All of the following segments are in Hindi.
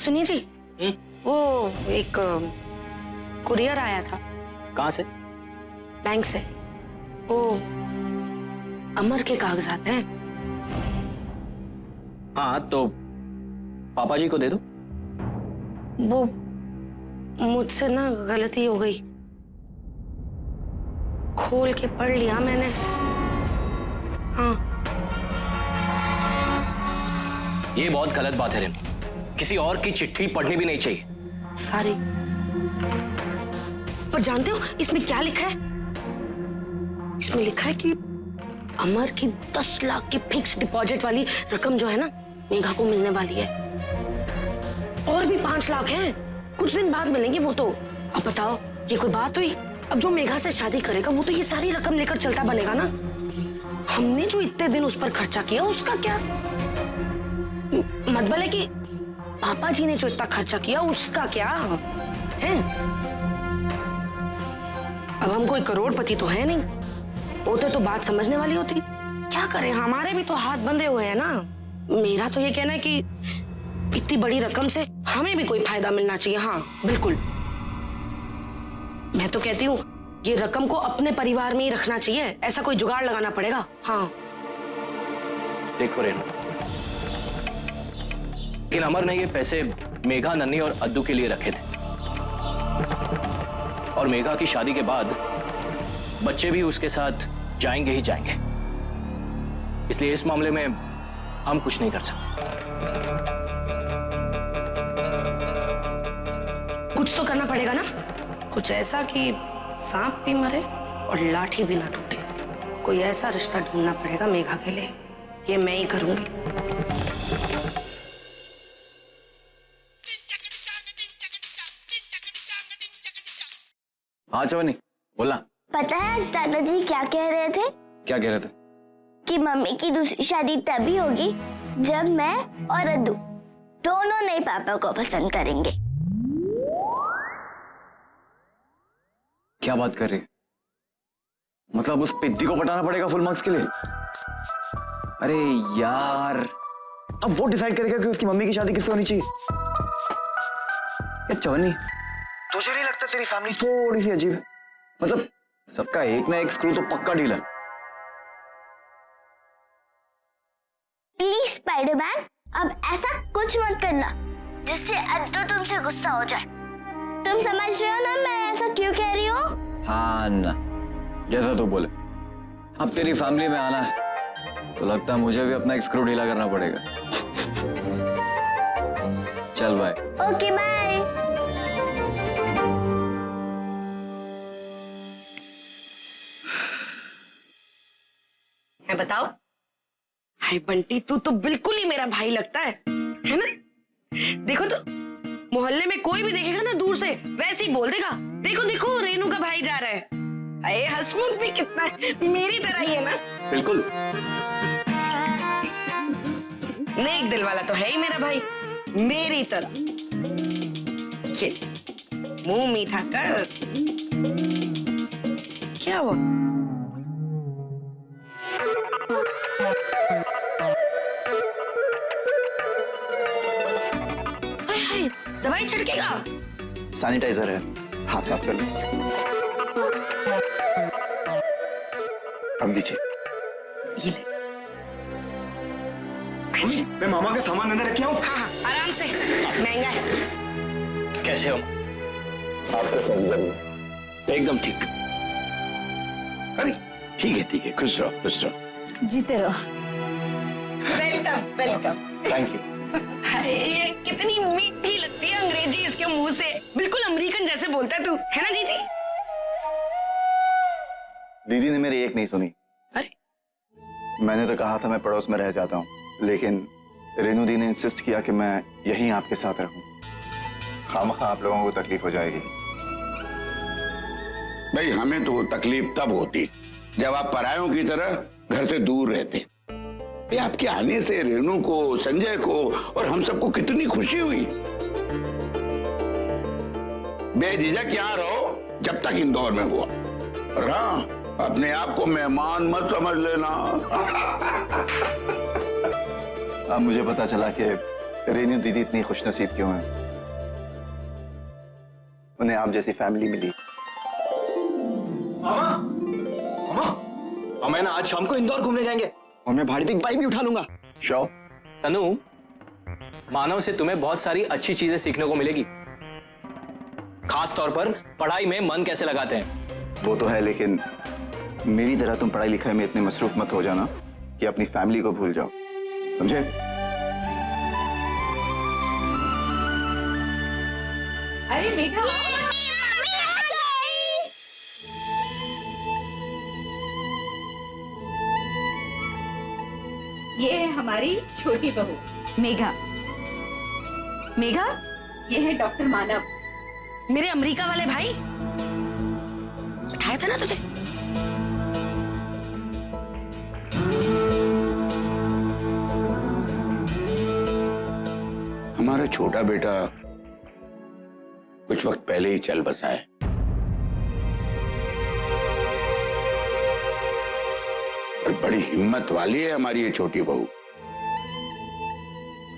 सुनिए जी, वो एक कुरियर आया था। कहाँ से? बैंक से। वो अमर के कागजात हैं। हाँ तो पापा जी को दे दो। वो मुझसे ना गलती हो गई, खोल के पढ़ लिया मैंने। हाँ। ये बहुत गलत बात है रेनू, किसी और की चिट्ठी पढ़नी भी नहीं चाहिए। सारी। पर जानते हो इसमें क्या लिखा है? इसमें लिखा है कि अमर की 10 लाख की फिक्स डिपॉजिट वाली रकम जो है ना, मेघा को मिलने वाली है। और भी 5 लाख हैं, कुछ दिन बाद मिलेंगे वो तो। अब बताओ, ये कोई बात हुई? अब जो मेघा से शादी करेगा वो तो ये सारी रकम लेकर चलता बनेगा ना। हमने जो इतने दिन उस पर खर्चा किया उसका क्या? मतलब है कि पापा जी ने जो इतना खर्चा किया उसका क्या है? अब हम कोई करोड़पति तो है नहीं, होते तो बात समझने वाली होती। क्या करें, हमारे भी तो हाथ बंधे हुए हैं ना। मेरा तो ये कहना है कि इतनी बड़ी रकम से हमें भी कोई फायदा मिलना चाहिए। हाँ बिल्कुल, मैं तो कहती हूँ ये रकम को अपने परिवार में ही रखना चाहिए, ऐसा कोई जुगाड़ लगाना पड़ेगा। हाँ देखो रेनू, लेकिन अमर ने ये पैसे मेघा, नन्ही और अद्दू के लिए रखे थे, और मेघा की शादी के बाद बच्चे भी उसके साथ जाएंगे ही जाएंगे, इसलिए इस मामले में हम कुछ नहीं कर सकते। कुछ तो करना पड़ेगा ना, कुछ ऐसा कि सांप भी मरे और लाठी भी ना टूटे। कोई ऐसा रिश्ता ढूंढना पड़ेगा मेघा के लिए, ये मैं ही करूंगी। हाँ चवन्नी बोलना। पता है आज दादाजी क्या कह रहे थे? क्या कह रहे थे? कि मम्मी की दूसरी शादी तभी होगी जब मैं और अद्दू दोनों नए पापा को पसंद करेंगे। क्या बात कर रही है? मतलब उस पिद्दी को पटाना पड़ेगा फुल मार्क्स के लिए? अरे यार, अब वो डिसाइड करेगा कि उसकी मम्मी की शादी किससे होनी चाहिए। यार चवन्नी, तुझे नहीं लगता तेरी फैमिली थोड़ी सी अजीब है? मतलब सबका एक ना एक स्क्रू तो पक्का ढीला। प्लीज स्पाइडरमैन, अब ऐसा कुछ मत करना जिससे अद्दू तुमसे गुस्सा हो जाए। तुम समझ रहे हो ना मैं ऐसा क्यों कह रही हूँ? हाँ ना, जैसा तू बोले। अब तेरी फैमिली में आना है तो लगता है मुझे भी अपना एक स्क्रू ढीला करना पड़ेगा। चल बाय। Okay bye. बताओ। हाय बंटी, तू तो बिल्कुल ही मेरा भाई लगता है ना? देखो तो, मोहल्ले में कोई भी देखेगा ना दूर से वैसे ही बोल देगा, देखो देखो रेनू का भाई जा रहा है। अरे हसमुख भी कितना है, मेरी तरह ही है ना? बिल्कुल। नेक दिल वाला तो है ही मेरा भाई, मेरी तरह। ये मुंह मीठा कर। क्या हुआ? दवाई छिड़केगा? सैनिटाइजर है, हाथ साफ कर लो। अब दीजिए। ये ले। मैं मामा का सामान अंदर रखे हूँ। हाँ आराम से, महंगा है। कैसे हो? आपका समझ एकदम ठीक। अरे ठीक है, खुश रहो। जीते रहो। Welcome welcome. Thank you. ये कितनी मीठी लगती है अंग्रेजी इसके मुंह से, बिल्कुल अमेरिकन जैसे बोलता है तू, है ना जीजी? दीदी ने मेरी एक नहीं सुनी। अरे मैंने तो कहा था मैं पड़ोस में रह जाता हूँ, लेकिन रेनू दी ने इंसिस्ट किया कि मैं यहीं आपके साथ रहूं। खामखा आप लोगों को तकलीफ हो जाएगी। भाई हमें तो तकलीफ तब होती जब आप परायों की तरह घर से दूर रहते। आपके आने से रेनू को, संजय को और हम सबको कितनी खुशी हुई। बेझिझक यहाँ रहो जब तक इंदौर में हुआ, और हाँ, अपने आप को मेहमान मत समझ लेना। अब मुझे पता चला कि रेनू दीदी इतनी खुशनसीब क्यों है? उन्हें आप जैसी फैमिली मिली। मामा, मामा, मामा ना आज शाम को इंदौर घूमने जाएंगे और मैं भाड़ी पे एक बाइक भी उठा लूंगा। शो तनु, मानव से तुम्हें बहुत सारी अच्छी चीजें सीखने को मिलेगी, खास तौर पर पढ़ाई में मन कैसे लगाते हैं। वो तो है, लेकिन मेरी तरह तुम पढ़ाई लिखाई में इतने मसरूफ मत हो जाना कि अपनी फैमिली को भूल जाओ, समझे? अरे मेघा, ये है हमारी छोटी बहू मेघा। मेघा, ये है डॉक्टर मानव। मेरे अमेरिका वाले भाई, बताया था ना तुझे। हमारा छोटा बेटा कुछ वक्त पहले ही चल बसा है। और बड़ी हिम्मत वाली है हमारी ये छोटी बहू।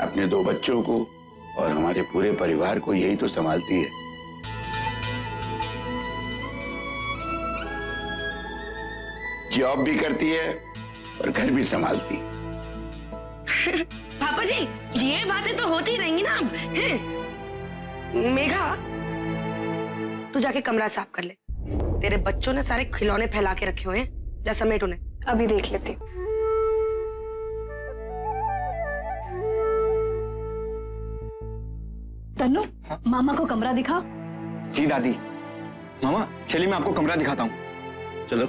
अपने 2 बच्चों को और हमारे पूरे परिवार को यही तो संभालती है। जॉब भी करती है और घर भी संभालती। पापा जी, ये बातें तो होती रहेंगी ना अब, हैं? मेघा, तू जाके कमरा साफ कर ले। तेरे बच्चों ने सारे खिलौने फैला के रखे हुए हैं, जा समेट उन्हें। अभी देख लेती हूँ। तन्नू, मामा को कमरा दिखाओ। जी दादी। मामा चलिए मैं आपको कमरा दिखाता हूँ। चलो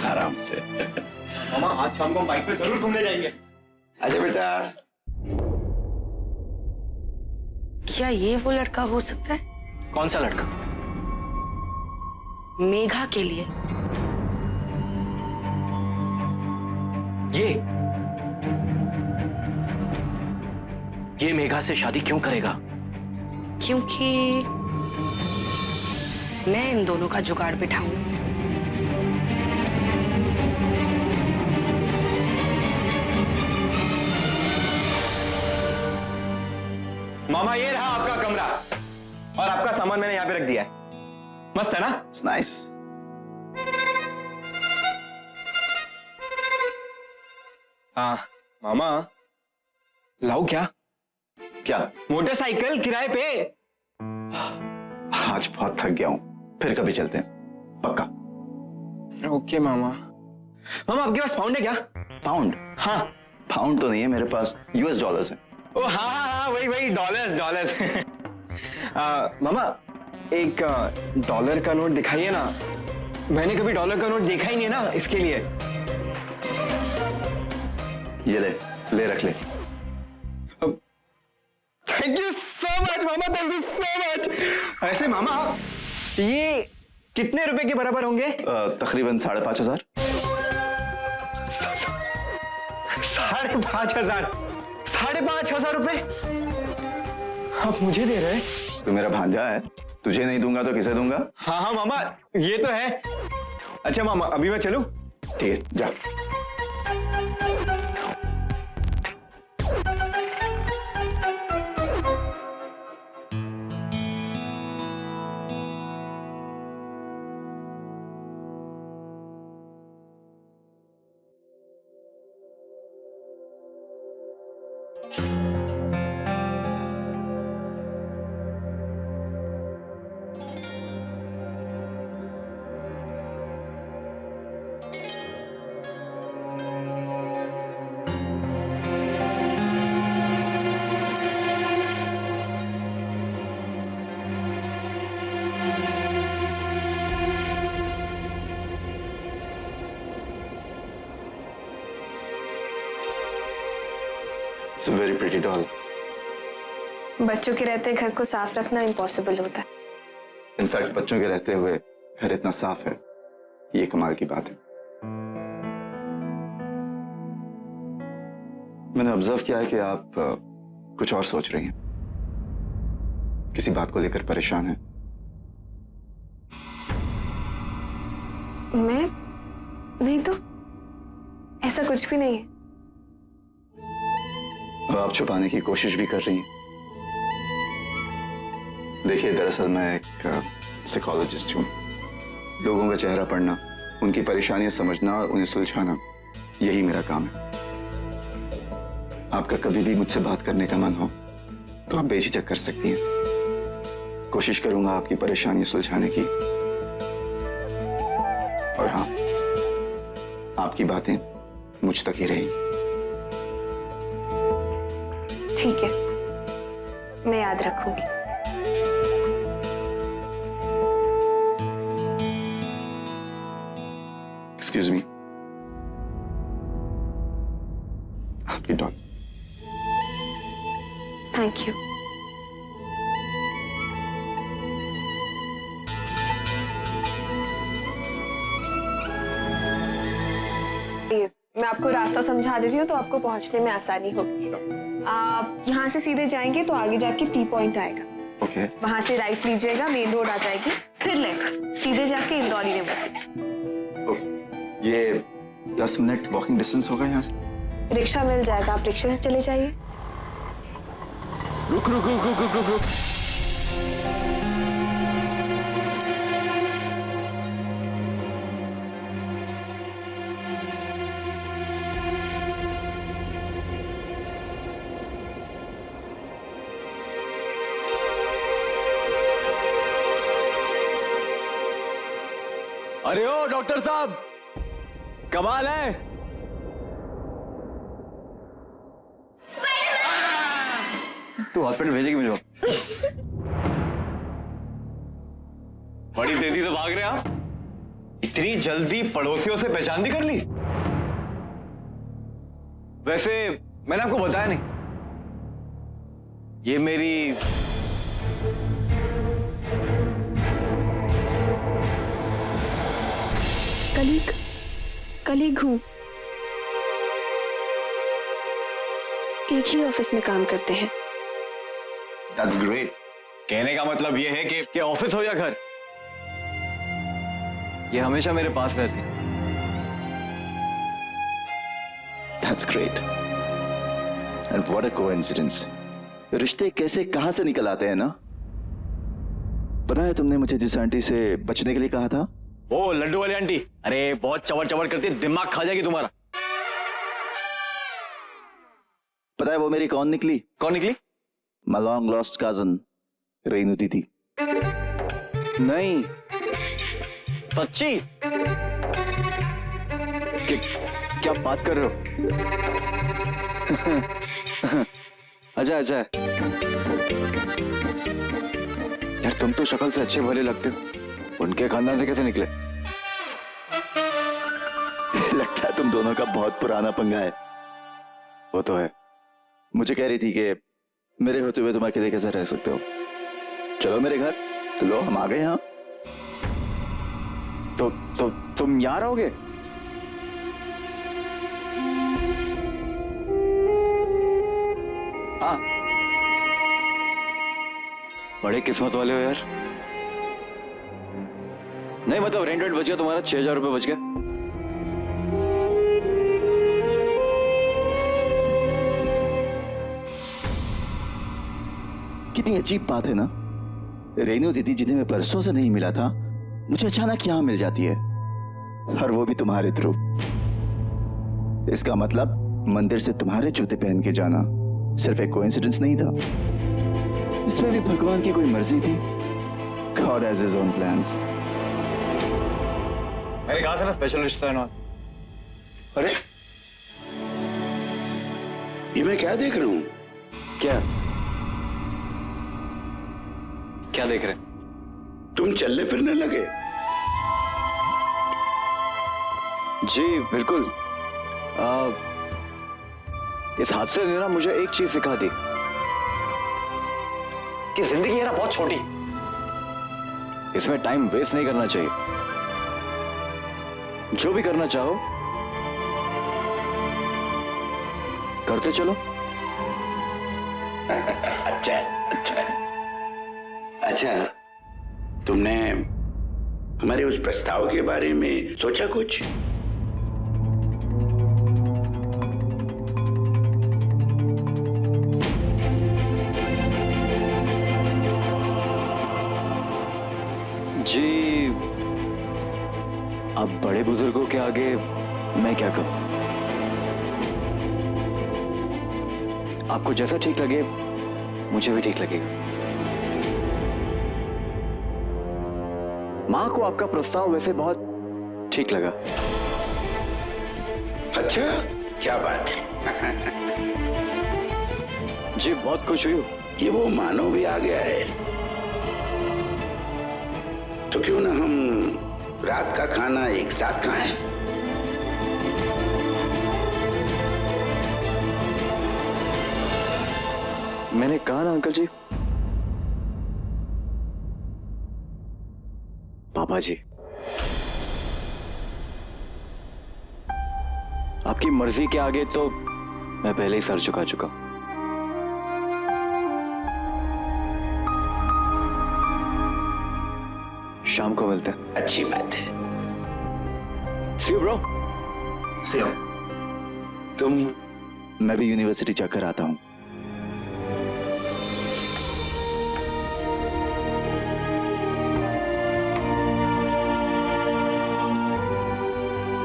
आराम से। मामा आज शाम को हम बाइक पे जरूर घूमने जाएंगे। अरे बेटा, क्या ये वो लड़का हो सकता है? कौन सा लड़का? मेघा के लिए। ये मेघा से शादी क्यों करेगा? क्योंकि मैं इन दोनों का जुगाड़ बिठाऊंगी। मामा ये रहा आपका कमरा और आपका सामान मैंने यहाँ पे रख दिया है। मस्त है ना? नाइस। हाँ मामा, लाओ क्या? क्या? मोटरसाइकिल किराए पे। आज बहुत थक गया हूं, फिर कभी चलते हैं, पक्का। ओके मामा। मामा आपके पास पाउंड है क्या? पाउंड? हाँ। पाउंड तो नहीं है मेरे पास, US डॉलर्स है। ओ हाँ हाँ हाँ, वही डॉलर्स। मामा एक डॉलर का नोट दिखाइए ना, मैंने कभी डॉलर का नोट देखा ही नहीं है ना, इसके लिए। ये ले रख ले। Thank you so much mama, thank you so much. ऐसे मामा ये कितने रुपए के बराबर होंगे? तकरीबन 5,500। 5,500? 5,500 रुपए आप मुझे दे रहे? तू मेरा भांजा है, तुझे नहीं दूंगा तो किसे दूंगा? हाँ हाँ मामा ये तो है। अच्छा मामा अभी मैं चलूं? ठीक है जा। It's a very pretty doll. बच्चों के रहते घर को साफ रखना इम्पॉसिबल होता है। इनफैक्ट बच्चों के रहते हुए घर इतना साफ है, ये कमाल की बात है। मैंने ऑब्जर्व किया है कि आप कुछ और सोच रही हैं, किसी बात को लेकर परेशान हैं। मैं नहीं तो, ऐसा कुछ भी नहीं है। और आप छुपाने की कोशिश भी कर रही हैं। देखिए, दरअसल मैं एक साइकोलॉजिस्ट हूँ। लोगों का चेहरा पढ़ना, उनकी परेशानियां समझना और उन्हें सुलझाना, यही मेरा काम है। आपका कभी भी मुझसे बात करने का मन हो तो आप बेझिझक कर सकती हैं। कोशिश करूंगा आपकी परेशानी सुलझाने की। और हाँ, आपकी बातें मुझ तक ही रहेंगी। ठीक है, मैं याद रखूंगी। एक्सक्यूज मी, आपकी डॉल। Thank you. मैं आपको रास्ता समझा देती हूँ तो आपको पहुंचने में आसानी होगी। आप यहाँ से सीधे जाएंगे तो आगे जाके टी पॉइंट आएगा। ओके। वहां से राइट लीजिएगा, मेन रोड आ जाएगी, फिर लेफ्ट, सीधे जाके इंदौर यूनिवर्सिटी। ये 10 मिनट वॉकिंग डिस्टेंस होगा यहाँ से? रिक्शा मिल जाएगा, आप रिक्शे से चले जाइए। रुक रुक रुक रुक रुक रुक रुक। अरे ओ डॉक्टर साहब, कमाल है। तू हॉस्पिटल भेजेगी मुझे? बड़ी तेजी से भाग रहे हैं आप। इतनी जल्दी पड़ोसियों से पहचान भी कर ली? वैसे मैंने आपको बताया नहीं, ये मेरी कलीग हूँ। एक ही ऑफिस में काम करते हैं। That's great. कहने का मतलब ये है कि ऑफिस हो या घर, ये हमेशा मेरे पास रहती है। That's great. And what a coincidence. रिश्ते कैसे कहां से निकल आते हैं ना? पता है तुमने मुझे जिस आंटी से बचने के लिए कहा था? ओ लड्डू वाली आंटी, अरे बहुत चवर चवर करती है, दिमाग खा जाएगी तुम्हारा। पता है वो मेरी कौन निकली? कौन निकली? My long lost cousin, Renu दीदी। नहीं, सच्ची? क्या बात कर रहे हो? अच्छा अच्छा, यार तुम तो शक्ल से अच्छे भले लगते हो, उनके खानदान से कैसे निकले? लगता है तुम दोनों का बहुत पुराना पंगा है। वो तो है। मुझे कह रही थी कि मेरे होते हुए तुम अकेले कैसे रह सकते हो? चलो मेरे घर। तो लो, हम आ गए यहाँ। तो तुम यहाँ रहोगे? हाँ, बड़े किस्मत वाले हो यार। नहीं मतलब रेंट बच गया तुम्हारा, 6,000 रुपये बच गया। कितनी अजीब बात है ना, रेनू दीदी जिन्हें मैं बरसों से नहीं मिला था, मुझे अचानक यहां मिल जाती है, और वो भी तुम्हारे थ्रू। इसका मतलब मंदिर से तुम्हारे जूते पहन के जाना सिर्फ एक कोइंसिडेंस नहीं था, इसमें भी भगवान की कोई मर्जी थी। God has his own plans. मैंने कहा था ना स्पेशल रिश्ता है ना। अरे ये मैं क्या देख रहा हूँ? क्या क्या देख रहे? तुम चलने फिरने लगे? जी बिल्कुल। इस हादसे ने ना मुझे एक चीज सिखा दी कि जिंदगी है ना बहुत छोटी, इसमें टाइम वेस्ट नहीं करना चाहिए। जो भी करना चाहो करते चलो। अच्छा अच्छा अच्छा, तुमने हमारे उस प्रस्ताव के बारे में सोचा कुछ? जी, अब बड़े बुजुर्गों के आगे मैं क्या करूं? आपको जैसा ठीक लगे मुझे भी ठीक लगेगा। माँ को आपका प्रस्ताव वैसे बहुत ठीक लगा। अच्छा, क्या बात है। जी बहुत खुश हुई हूँ। ये वो मानो भी आ गया है, तो क्यों ना हम रात का खाना एक साथ खाएं? मैंने कहा ना अंकल जी। पापा जी, आपकी मर्जी के आगे तो मैं पहले ही सर झुका चुका हूं। शाम को मिलते हैं। अच्छी बात है। See you, bro. See you. मैं भी यूनिवर्सिटी जाकर आता हूं।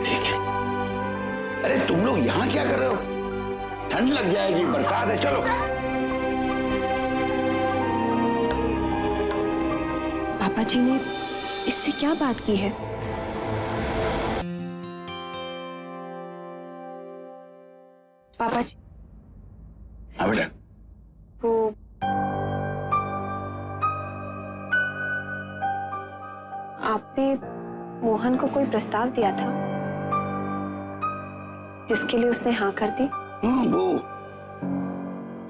ठीक है। अरे तुम लोग यहाँ क्या कर रहे हो? ठंड लग जाएगी, बरसात है, चलो। पापा जी ने इससे क्या बात की है? पापा जी, हाँ बेटा। वो आपने मोहन को कोई प्रस्ताव दिया था जिसके लिए उसने हाँ कर दी? हाँ, वो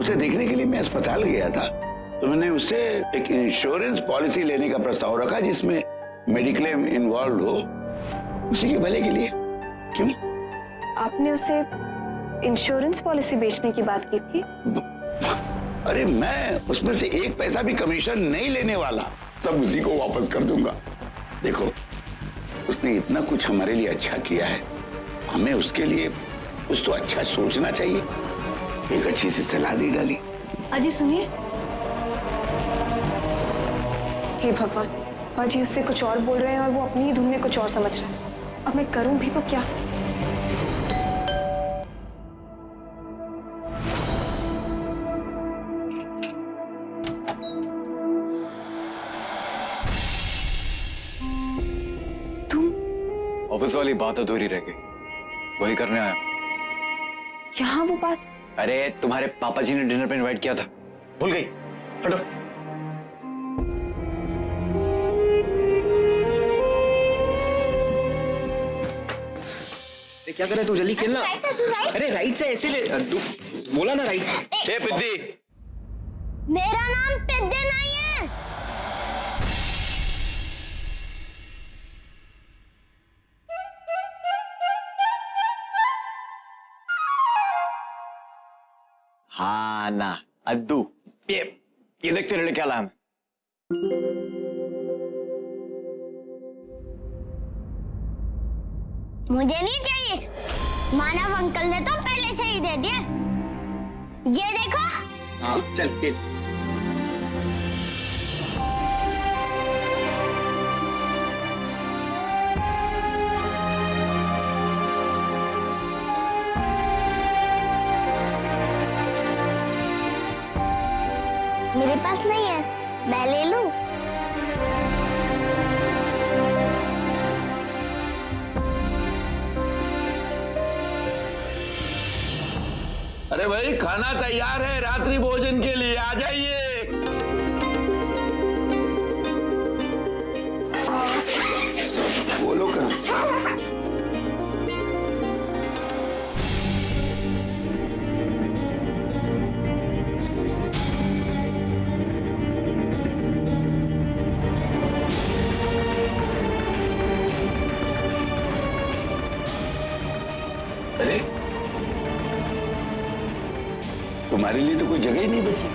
उसे देखने के लिए मैं अस्पताल गया था, तो मैंने उससे एक इंश्योरेंस पॉलिसी लेने का प्रस्ताव रखा जिसमें मेडिक्लेम इन्वॉल्व हो, उसी के भले के लिए। क्यों? आपने उसे इंश्योरेंस पॉलिसी बेचने की बात की थी? अरे मैं उसमें से एक पैसा भी कमीशन नहीं लेने वाला, सब उसी को वापस कर दूंगा। देखो, उसने इतना कुछ हमारे लिए अच्छा किया है, हमें उसके लिए कुछ तो अच्छा सोचना चाहिए। एक अच्छी सी सलाह दी डाली। अजी सुनिए। हे भगवान, अजी उससे कुछ और बोल रहे हैं और वो अपनी ही धुन में कुछ और समझ रहा है। अब मैं करूं भी तो क्या? ऑफिस वाली बात अधूरी रह गई, वही करने आया। यहाँ वो बात? अरे तुम्हारे पापा जी ने डिनर पे इनवाइट किया था, भूल गई? हटो। क्या कर रहे तू? जल्दी खेलना। अरे राइट से ऐसे ले, तू बोला ना राइट। हे पिद्दी, मेरा नाम पिद्दी नहीं है। हाँ ना अद्दू, ये देख तेरे लिए क्या लाया मैं। मुझे नहीं चाहिए, मानव अंकल ने तो पहले से ही दे दिया। ये देखो। हाँ चल खेल। मेरे पास नहीं है, मैं ले लूं। अरे भाई, खाना तैयार है रात्रि भोजन के लिए, आ जाइए। बोलो कहाँ? अरे तुम्हारे लिए तो कोई जगह ही नहीं बची।